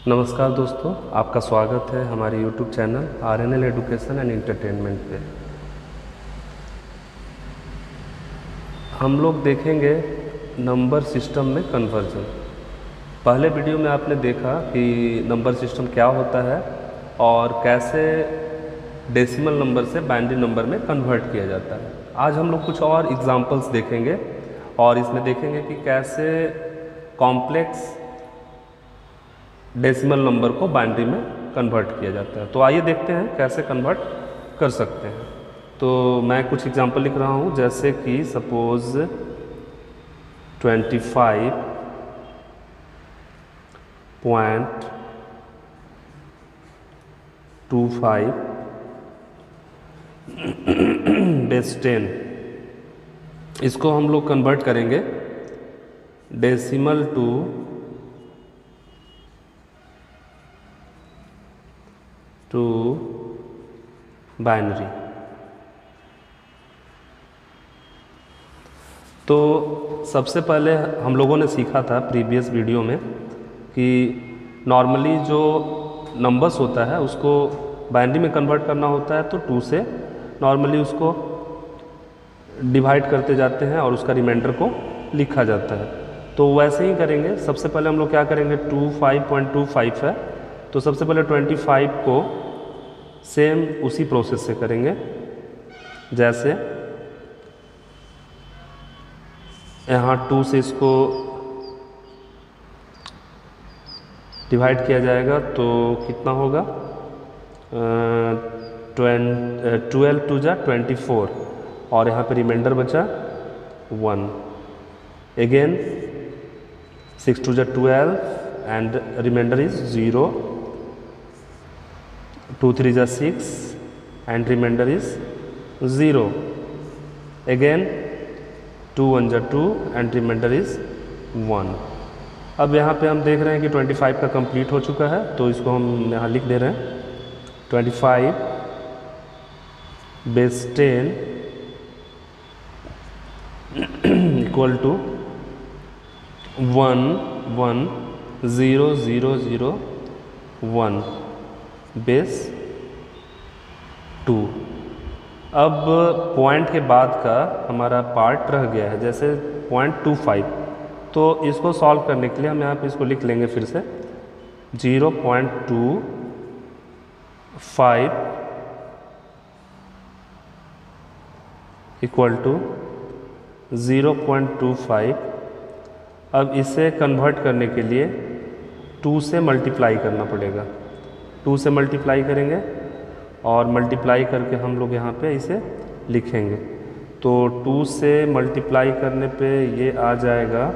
नमस्कार दोस्तों, आपका स्वागत है हमारे YouTube channel RNL education and entertainment पे। हम लोग देखेंगे नंबर सिस्टम में कन्वर्जन। पहले वीडियो में आपने देखा कि नंबर सिस्टम क्या होता है और कैसे डेसिमल नंबर से बाइनरी नंबर में कन्वर्ट किया जाता है। आज हम लोग कुछ और एग्जांपल्स देखेंगे और इसमें देखेंगे कि कैसे कॉम्प्लेक्स डेसिमल नंबर को बाइनरी में कन्वर्ट किया जाता है। तो आइए देखते हैं कैसे कन्वर्ट कर सकते हैं। तो मैं कुछ एग्जांपल लिख रहा हूँ, जैसे कि सपोज 25.25 बेस 10, इसको हम लोग कन्वर्ट करेंगे डेसिमल टू बाइनरी। तो सबसे पहले हम लोगों ने सीखा था प्रीवियस वीडियो में कि नॉर्मली जो नंबर्स होता है उसको बाइनरी में कन्वर्ट करना होता है तो 2 से नॉर्मली उसको डिवाइड करते जाते हैं और उसका रिमाइंडर को लिखा जाता है। तो वैसे ही करेंगे। सबसे पहले हम लोग क्या करेंगे, 25.25 है तो सबसे पहले 25 को सेम उसी प्रोसेस से करेंगे। जैसे यहाँ 2 से इसको डिवाइड किया जाएगा तो कितना होगा, 12 2 जा 24 और यहाँ पे रिमाइंडर बचा 1। अगेन 6 2 जा 12 एंड रिमाइंडर इज 0। 2 3 जा 6 एंड रिमाइंडर इज 0। अगेन 2 1 जा 2 एंड रिमाइंडर इज 1। अब यहाँ पे हम देख रहे हैं कि 25 का कंप्लीट हो चुका है तो इसको हम यहाँ लिख दे रहे हैं 25 बेस 10 इक्वल टू 1 1 0 0 0 1 बेस 2। अब पॉइंट के बाद का हमारा पार्ट रह गया है, जैसे 0.25। तो इसको सॉल्व करने के लिए हम यहाँ पे इसको लिख लेंगे फिर से 0.25 इक्वल टू 0.25। अब इसे कन्वर्ट करने के लिए 2 से मल्टीप्लाई करना पड़ेगा। 2 से मल्टीप्लाई करेंगे और मल्टीप्लाई करके हम लोग यहाँ पे इसे लिखेंगे। तो 2 से मल्टीप्लाई करने पे ये आ जाएगा,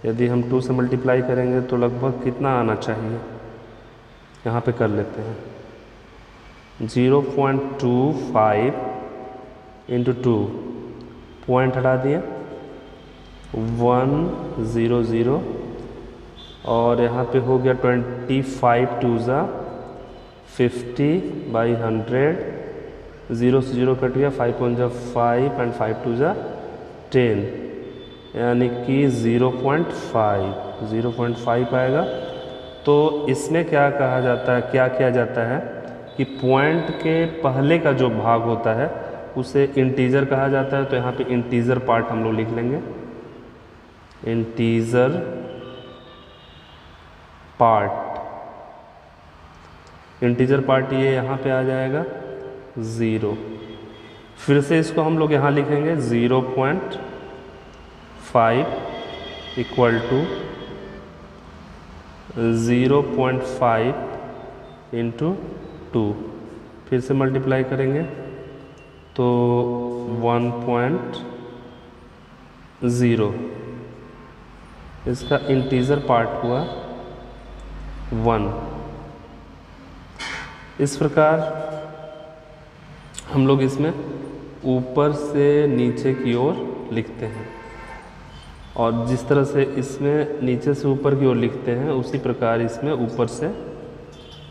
यदि हम 2 से मल्टीप्लाई करेंगे तो लगभग कितना आना चाहिए, यहाँ पे कर लेते हैं 0.25 इंटू 2, पॉइंट हटा दिए 1 0 0 और यहाँ पे हो गया 25 2 जा 50/100, 0 से 0 कट गया, 5 1 जा 5 एंड 5 2 जा 10, यानी कि 0.5 आएगा। तो इसमें क्या कहा जाता है, क्या किया जाता है कि पॉइंट के पहले का जो भाग होता है उसे इंटीजर कहा जाता है। तो यहाँ पे इंटीजर पार्ट हम लोग लिख लेंगे, इंटीजर पार्ट। इंटीजर पार्ट ये यहाँ पे आ जाएगा 0। फिर से इसको हम लोग यहाँ लिखेंगे 0.5 इक्वल टू 0.5 इंटू 2, फिर से मल्टीप्लाई करेंगे तो 1.0, इसका इंटीजर पार्ट हुआ 1। इस प्रकार हम लोग इसमें ऊपर से नीचे की ओर लिखते हैं और जिस तरह से इसमें नीचे से ऊपर की ओर लिखते हैं उसी प्रकार इसमें ऊपर से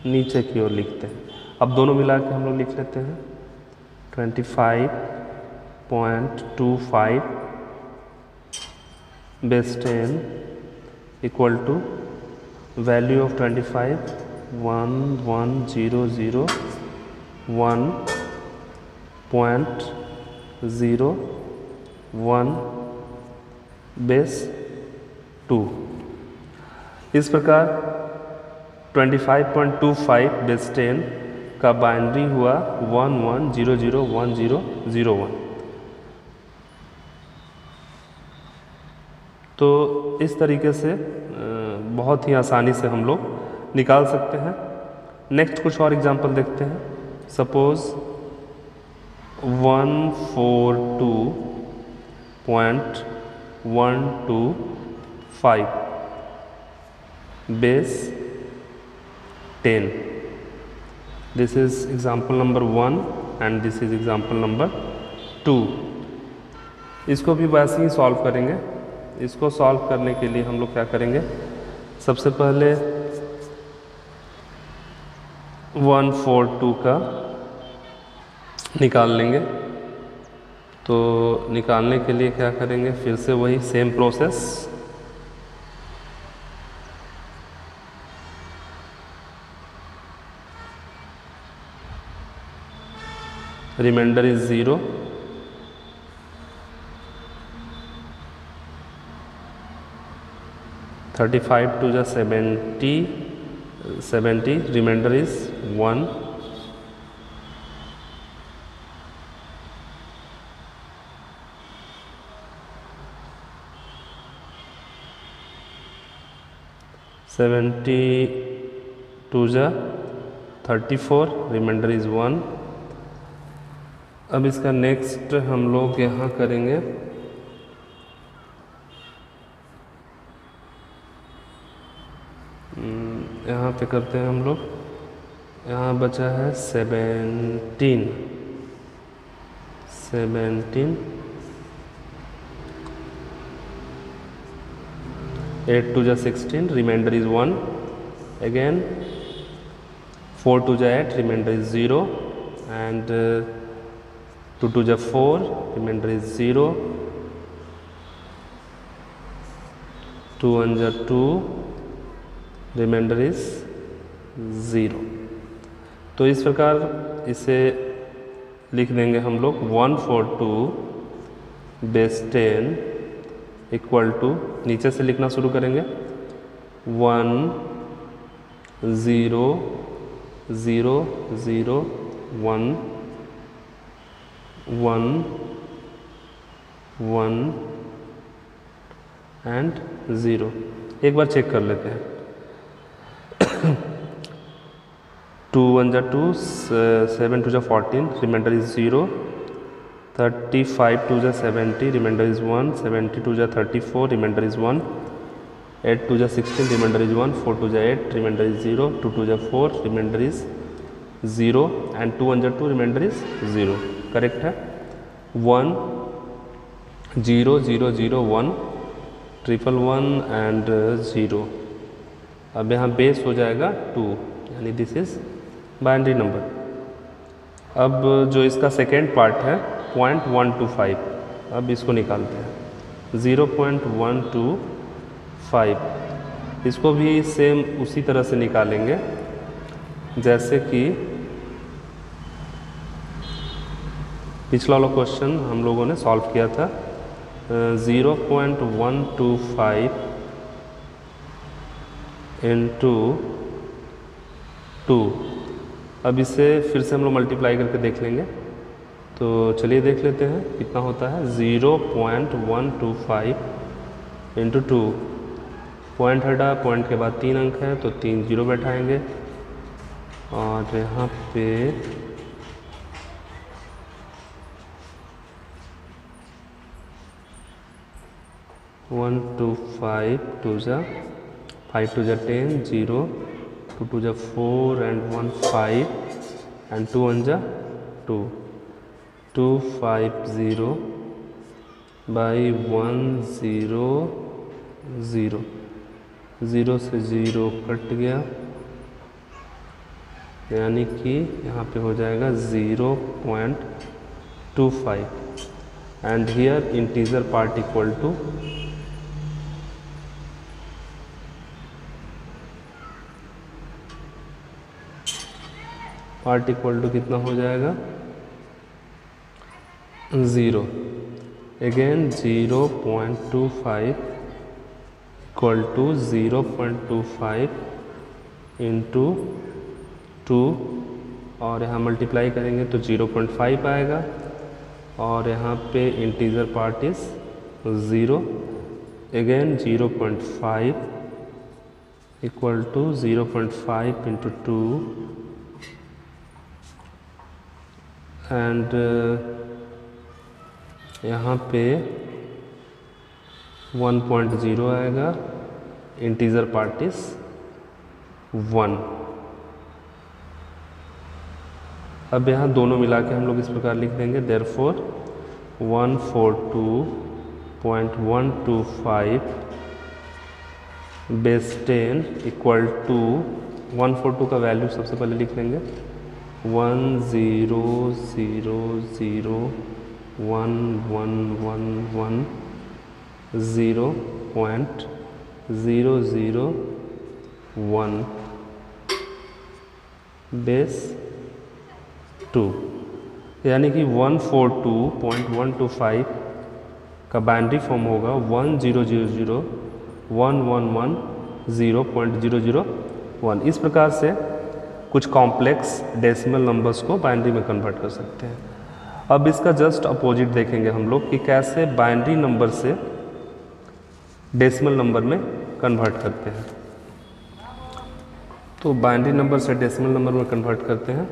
नीचे की ओर लिखते हैं। अब दोनों मिला के हम लोग लिख लेते हैं 25.25 base 10 equal to value of 25 1 1 0 0 1.01 base 2। इस प्रकार 25.25 बेस 10 का बाइनरी हुआ 11001001। तो इस तरीके से बहुत ही आसानी से हम लोग निकाल सकते हैं। नेक्स्ट कुछ और एग्जांपल देखते हैं। Suppose 142.125 base 10। This is example number 1 and this is example number 2। इसको भी वैसे ही सॉल्व करेंगे। इसको सॉल्व करने के लिए हम लोग क्या करेंगे, सबसे पहले 142 का निकाल लेंगे। तो निकालने के लिए क्या करेंगे, फिर से वही same process. Reminder is 0। (35 to the 70 remainder is 1। (70 to the 34 remainder is 1। अब इसका नेक्स्ट हम लोग यहाँ करेंगे, यहाँ पे करते हैं हम लोग। यहाँ बचा है 17 8 to the 16 remainder is 1 again। 4 to the 8 remainder is 0 and 2 to the 4 remainder is 0। 2 1 the 2 reminder is 0। तो इस प्रकार इसे लिख देंगे हम लोग 142 बेस 10 इक्वल टू, नीचे से लिखना शुरू करेंगे 1 0 0 0 1 1 1 एंड 0। एक बार चेक कर लेते हैं। 2 1 जा 2 7 2 जा 14 रिमाइंडर इज 0। 35 2 जा 70 रिमाइंडर इज 1। 72 जा 34 रिमाइंडर इज 1। 8 2 जा 16 रिमाइंडर इज 1। 4 2 जा 8 रिमाइंडर इज 0। 2 2 जा 4 रिमाइंडर इज 0 एंड 2 1 जा 2 रिमाइंडर इज 0। करेक्ट है। 1 0 0 0 1 1 1 एंड 0। अब यहाँ बेस हो जाएगा 2, यानी दिस इज बाइनरी नंबर। अब जो इसका सेकेंड पार्ट है 0.125, अब इसको निकालते हैं। 0.125 इसको भी सेम उसी तरह से निकालेंगे जैसे कि पिछला वाला क्वेश्चन हम लोगों ने सॉल्व किया था। 0.125 इंटू 2। अब इसे फिर से हम लोग मल्टीप्लाई करके देख लेंगे। तो चलिए देख लेते हैं कितना होता है। 0.125 इंटू 2, पॉइंट हटा, पॉइंट के बाद 3 अंक है तो 3 जीरो बैठाएंगे और यहाँ पे 1 2 5 2 जा 5 2 जा 10 0 2 2 जा 4 and 1 5 and 2 1 जा 2 250 by 1 0 0 0 से 0 कट गया, यानी कि यहाँ पे हो जाएगा 0.25 and here integer part equal to part equal to कितना हो जाएगा 0। अगेन 0.25 इक्वल टू 0.25 इंटू 2 और यहाँ मल्टीप्लाई करेंगे तो 0.5 आएगा और यहाँ पे integer part is 0। Again 0.5 equal to 0.5 into 2 and यहाँ पे 1.0 आएगा, इंटीजर पार्ट इज 1। अब यहाँ दोनों मिला के हम लोग इस प्रकार लिख देंगे, देयरफॉर 142.125 बेस 10 इक्वल टू 142 का वैल्यू सबसे पहले लिख लेंगे 100011110.001 बेस 2, यानी कि 142.125 का बाइनरी फॉर्म होगा 100011110.001। इस प्रकार से कुछ कॉम्प्लेक्स डेसिमल नंबर्स को बाइनरी में कन्वर्ट कर सकते हैं। अब इसका जस्ट अपोजिट देखेंगे हम लोग कि कैसे बाइनरी नंबर से डेसिमल नंबर में कन्वर्ट करते हैं। तो बाइनरी नंबर से डेसिमल नंबर में कन्वर्ट करते हैं।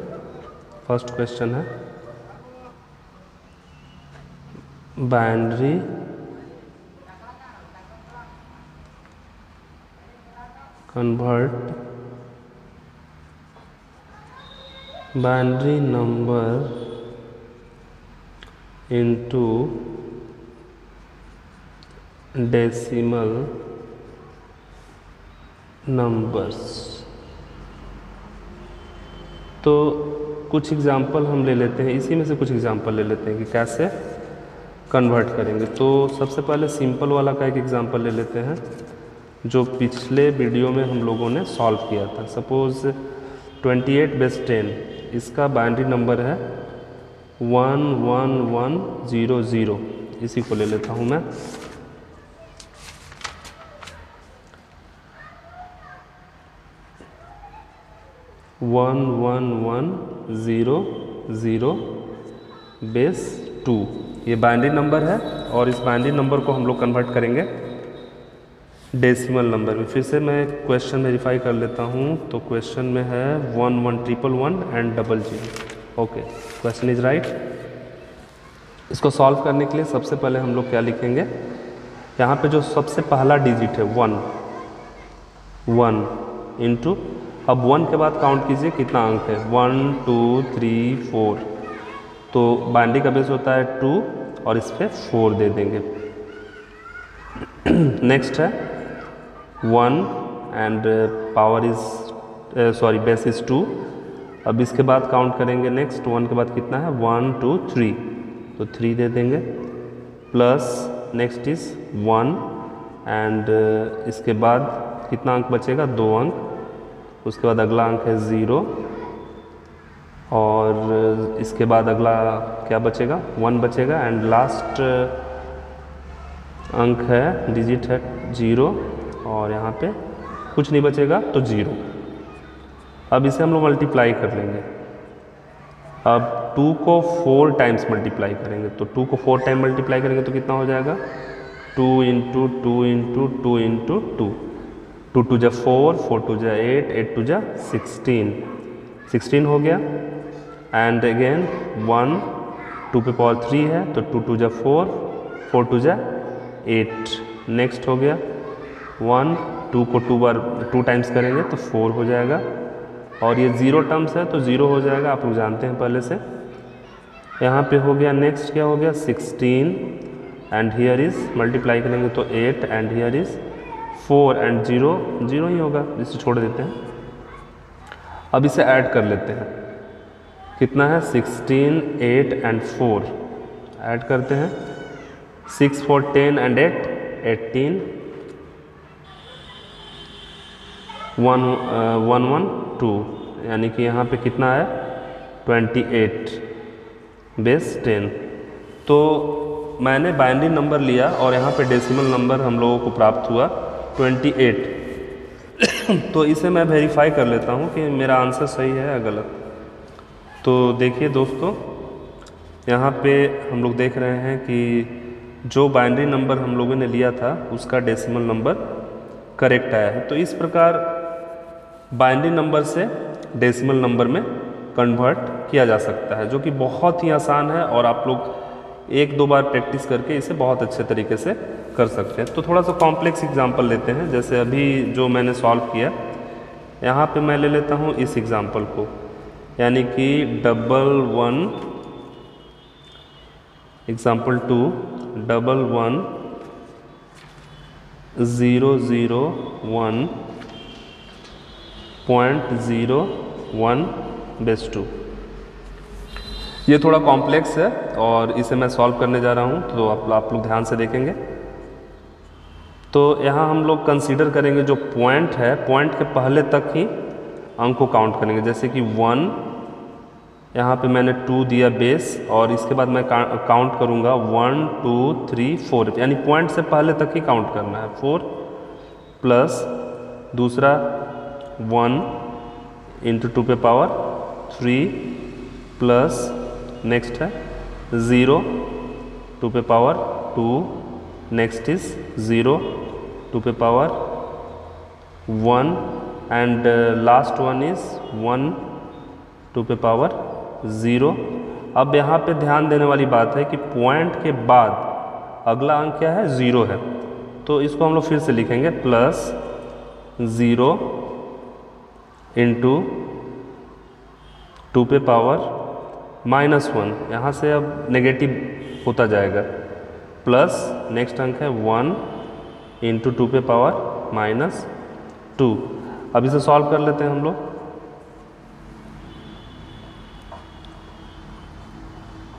फर्स्ट क्वेश्चन है binary convert binary number into decimal numbers. तो कुछ एग्जाम्पल हम ले लेते हैं, इसी में से कुछ एग्जाम्पल ले लेते हैं कि कैसे कन्वर्ट करेंगे। तो सबसे पहले सिंपल वाला का एक एग्जाम्पल ले लेते हैं जो पिछले वीडियो में हम लोगों ने सॉल्व किया था। सपोज़ 28 बेस 10, इसका बाइनरी नंबर है 11100। इसी को ले लेता हूँ मैं। One one one zero zero base 2, ये बाइनरी नंबर है और इस बाइनरी नंबर को हम लोग कन्वर्ट करेंगे डेसिमल नंबर में। फिर से मैं क्वेश्चन वेरीफाई कर लेता हूँ। तो क्वेश्चन में है 11111 and 00। Okay, question is right. इसको सॉल्व करने के लिए सबसे पहले हम लोग क्या लिखेंगे, यहाँ पे जो सबसे पहला डिजिट है 1 इंटू, अब 1 के बाद काउंट कीजिए कितना अंक है, 1 2 3 4। तो बाइनरी का बेस होता है 2 और इस पर 4 दे देंगे। नेक्स्ट है 1 and power is base is 2। अब इसके बाद काउंट करेंगे नेक्स्ट 1 के बाद कितना है 1 2 3, तो 3 दे देंगे। प्लस नेक्स्ट इज 1 एंड इसके बाद कितना अंक बचेगा, 2 अंक। उसके बाद अगला अंक है 0 और इसके बाद अगला क्या बचेगा, 1 बचेगा एंड लास्ट अंक है, डिजिट है 0 और यहाँ पे कुछ नहीं बचेगा तो 0। अब इसे हम लोग मल्टीप्लाई कर लेंगे। अब 2 को 4 टाइम्स मल्टीप्लाई करेंगे, तो 2 को 4 टाइम मल्टीप्लाई करेंगे तो कितना हो जाएगा, 2 इंटू 2 इंटू 2 इंटू 2, 2 2 जा 4, 4 2 जा 8, 8 2 जा 16 हो गया। एंड अगेन 1 2 पे पावर 3 है तो 2 2 जा 4, 4 2 जा 8। नेक्स्ट हो गया 1 2 को 2 टाइम्स करेंगे तो 4 हो जाएगा और ये 0 टर्म्स है तो 0 हो जाएगा, आप लोग जानते हैं पहले से। यहाँ पे हो गया नेक्स्ट क्या हो गया 16 एंड हियर इज मल्टीप्लाई करेंगे तो 8 एंड हियर इज 4 एंड 0 ही होगा, इसे छोड़ देते हैं। अब इसे ऐड कर लेते हैं, कितना है 16 8 एंड 4 ऐड करते हैं, 6 4 10 एंड 8 18, 1 1 1 2, यानी कि यहाँ पे कितना है 28 बेस 10। तो मैंने बाइनरी नंबर लिया और यहाँ पे डेसिमल नंबर हम लोगों को प्राप्त हुआ 28। तो इसे मैं वेरीफाई कर लेता हूँ कि मेरा आंसर सही है या गलत। तो देखिए दोस्तों, यहाँ पे हम लोग देख रहे हैं कि जो बाइनरी नंबर हम लोगों ने लिया था उसका डेसिमल नंबर करेक्ट आया है। तो इस प्रकार बाइनरी नंबर से डेसिमल नंबर में कन्वर्ट किया जा सकता है, जो कि बहुत ही आसान है और आप लोग एक दो बार प्रैक्टिस करके इसे बहुत अच्छे तरीके से कर सकते हैं। तो थोड़ा सा कॉम्प्लेक्स एग्जांपल लेते हैं, जैसे अभी जो मैंने सॉल्व किया, यहाँ पे मैं ले लेता हूँ इस एग्जांपल को, यानी कि 11 एग्जाम्पल 2 11,001.01 बेस 2। ये थोड़ा कॉम्प्लेक्स है और इसे मैं सॉल्व करने जा रहा हूँ, तो आप लोग ध्यान से देखेंगे। तो यहाँ हम लोग कंसीडर करेंगे जो पॉइंट है, पॉइंट के पहले तक ही अंक को काउंट करेंगे, जैसे कि 1, यहाँ पे मैंने 2 दिया बेस, और इसके बाद मैं काउंट करूँगा 1 2 3 4, यानी पॉइंट से पहले तक ही काउंट करना है। 4 प्लस दूसरा 1 इंटू 2 पे पावर 3 प्लस नेक्स्ट है 0 2 पे पावर 2, नेक्स्ट इज 0 2 पे power 1 and last one is 1 2 पे पावर 0। अब यहाँ पे ध्यान देने वाली बात है कि पॉइंट के बाद अगला अंक क्या है, 0 है। तो इसको हम लोग फिर से लिखेंगे प्लस 0 इंटू 2 पे पावर -1, यहाँ से अब नेगेटिव होता जाएगा, प्लस नेक्स्ट अंक है 1 इंटू 2 पे पावर -2। अब इसे सॉल्व कर लेते हैं हम लोग।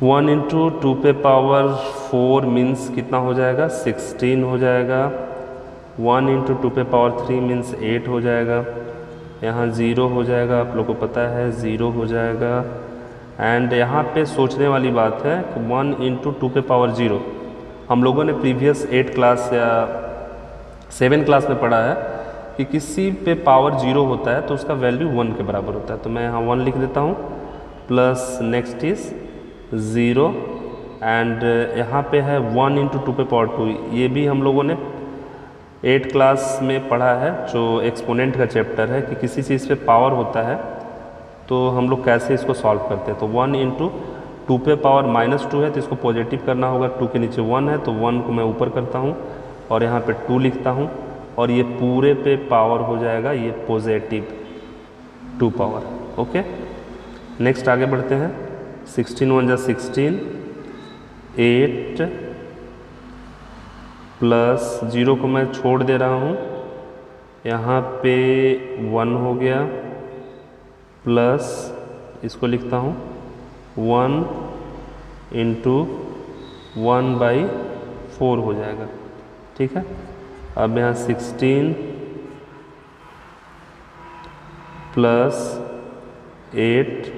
1 इंटू 2 पे पावर 4 मीन्स कितना हो जाएगा, 16 हो जाएगा। 1 इंटू 2 पे पावर 3 मीन्स 8 हो जाएगा। यहाँ 0 हो जाएगा, आप लोग को पता है 0 हो जाएगा। एंड यहाँ पे सोचने वाली बात है कि 1 इंटू 2 पे पावर 0, हम लोगों ने प्रीवियस 8 क्लास या 7 क्लास में पढ़ा है कि किसी पे पावर 0 होता है तो उसका वैल्यू 1 के बराबर होता है। तो मैं यहाँ 1 लिख देता हूँ, प्लस नेक्स्ट इज 0 एंड यहाँ पे है 1 इंटू 2 पे पावर 2। ये भी हम लोगों ने 8 क्लास में पढ़ा है, जो एक्सपोनेंट का चैप्टर है, कि किसी चीज़ पे पावर होता है तो हम लोग कैसे इसको सॉल्व करते हैं। तो 1 इंटू 2 पे पावर -2 है तो इसको पॉजिटिव करना होगा, 2 के नीचे 1 है तो 1 को मैं ऊपर करता हूँ और यहाँ पे 2 लिखता हूँ, और ये पूरे पे पावर हो जाएगा ये पॉजिटिव 2 पावर। ओके, नेक्स्ट आगे बढ़ते हैं। 16 1 जा 16, 8 प्लस 0 को मैं छोड़ दे रहा हूँ, यहाँ पे 1 हो गया, प्लस इसको लिखता हूँ 1 इंटू 1/4 हो जाएगा। ठीक है, अब यहाँ 16 प्लस 8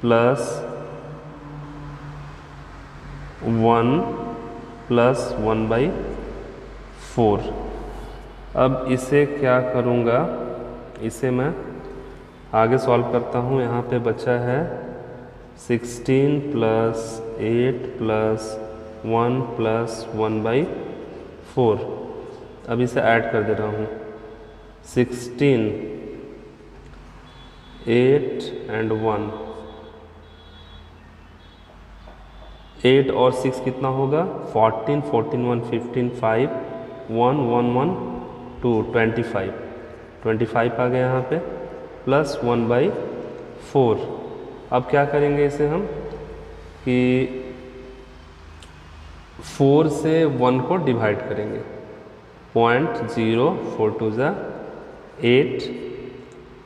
प्लस 1 प्लस 1/4। अब इसे क्या करूँगा, इसे मैं आगे सॉल्व करता हूँ। यहाँ पे बचा है 16 प्लस 8 प्लस 1 प्लस 1/4। अब इसे ऐड कर दे रहा हूँ, 16 8 एंड 1, 8 और 6 कितना होगा, 14 14 1 15 5 1 1 1 2 25 आ गया यहाँ पे, प्लस 1/4। अब क्या करेंगे इसे हम कि 4 से 1 को डिवाइड करेंगे, 0.0 4 2 जा 8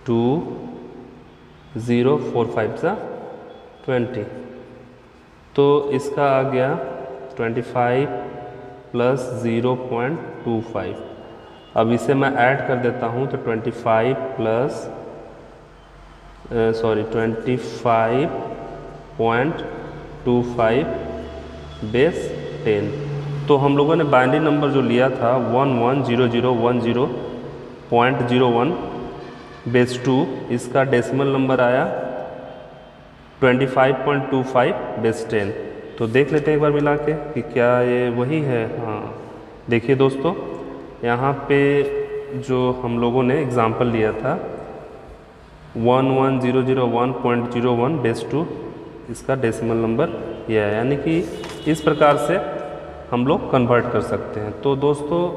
2 0 4 5 जा 20। तो इसका आ गया 25 प्लस 0.25। अब इसे मैं ऐड कर देता हूँ, तो 25 प्लस 25.25 बेस 10। तो हम लोगों ने बाइनरी नंबर जो लिया था 110010.01 बेस 2, इसका डेसिमल नंबर आया 25.25 बेस 10। तो देख लेते हैं एक बार मिला के कि क्या ये वही है। हाँ, देखिए दोस्तों, यहाँ पे जो हम लोगों ने एग्ज़ाम्पल लिया था 11001.01 बेस 2, इसका डेसिमल नंबर यह है, यानी कि इस प्रकार से हम लोग कन्वर्ट कर सकते हैं। तो दोस्तों,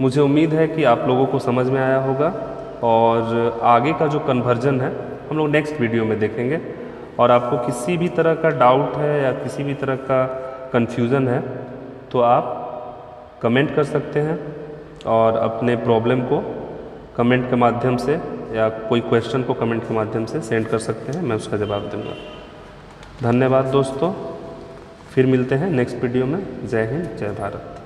मुझे उम्मीद है कि आप लोगों को समझ में आया होगा, और आगे का जो कन्वर्जन है हम लोग नेक्स्ट वीडियो में देखेंगे। और आपको किसी भी तरह का डाउट है या किसी भी तरह का कन्फ्यूज़न है तो आप कमेंट कर सकते हैं, और अपने प्रॉब्लम को कमेंट के माध्यम से या कोई क्वेश्चन को कमेंट के माध्यम से सेंड कर सकते हैं, मैं उसका जवाब दूंगा। धन्यवाद दोस्तों, फिर मिलते हैं नेक्स्ट वीडियो में। जय हिंद, जय भारत।